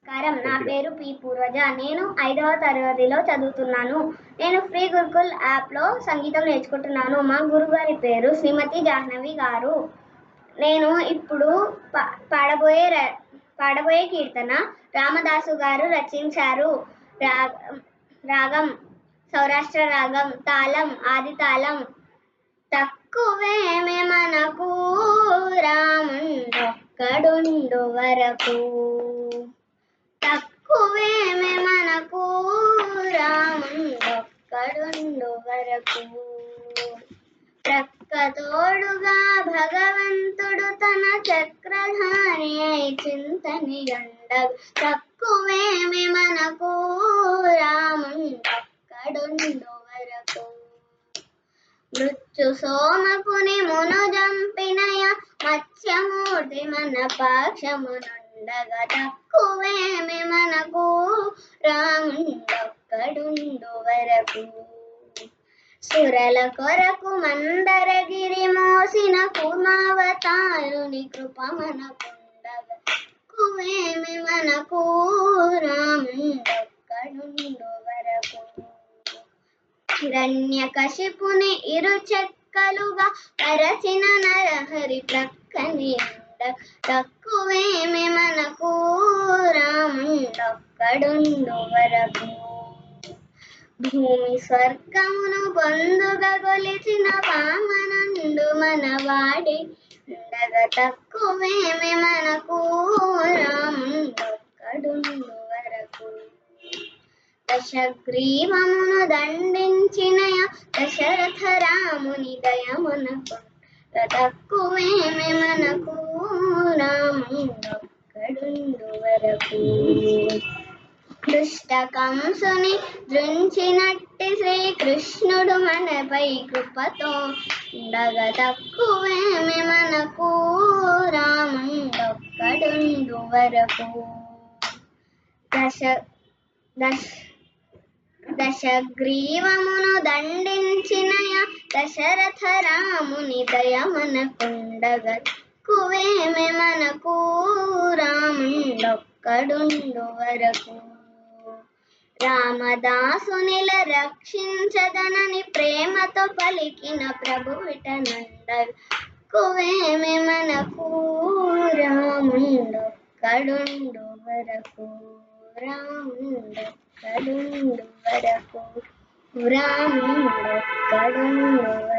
నమస్కారం. నా పేరు పి. పూర్వజ. నేను 5వ తరగతిలో చదువుతున్నాను. నేను ఫ్రీ గురుకుల్ యాప్‌లో సంగీతం నేర్చుకుంటున్నాను. మా గురుగారి పేరు శ్రీమతి జాహ్నవి గారు. నేను ఇప్పుడు పాడబోయే కీర్తన రామదాసు గారు రచించారు. రాగం సౌరాష్ట్ర రాగం, తాళం ఆది తాళం. తక్కువేమి మనకు రాముండొక్కడుండు వరకు, తక్కువేమి మనకు రాముండొక్కడుండు వరకు. ప్రక్కతోడుగా భగవంతుడు తన చక్రధారి అయి చింతనియుండగు, తక్కువేమి మనకు రాముండొక్కడుండు వరకు. మృత్యు సోమపుని మును జంపినయ మత్స్యమూర్తి మన పక్షమునుండగా, తక్కువేమి మనకు రాముండొక్కడుండు వరకు. సురల కొరకు మందరగిరి మోసిన కూర్మావతారుని కృప మనకుండగా, తక్కువేమి మనకు రాముండొక్కడుండు వరకు. హిరణ్యకశిపుని ఇరుచెక్కలుగా పరచిన నరహరి ప్రక్కని ఉండగా, తక్కువేమి మనకు రాముండొక్కడుండు వరకు. భూమి స్వర్గమును పొందుగా గొలిచిన వామనుండు మనవాడి ఉండగా, తక్కువేమి మనకు రాముండొక్కడుండు వరకు. దశగ్రీవమును దండించినయ దశరథ రాముని దయమునకుండగా, తక్కువేమి మనకు రాముండొక్కడుండు వరకు. దుష్ట కంసుని దృంచినట్టి శ్రీకృష్ణుడు మనపై కృపతో ఉండగా, తక్కువేమి మనకు రాముండొక్కడుండు వరకు. దశగ్రీవమును దండించినయ దశరథ రాముని దయమునకుండగా, తక్కువేమి మనకు రాముండొక్కడుండు వరకు. రామదాసునిల రక్షించదనని ప్రేమతో పలికిన ప్రభువిటనుండగా, తక్కువేమి మనకు రాముండొక్కడుండు వరకు. రాముండొక్కడుండు వరకు, రాముండొక్కడుండు వరకు.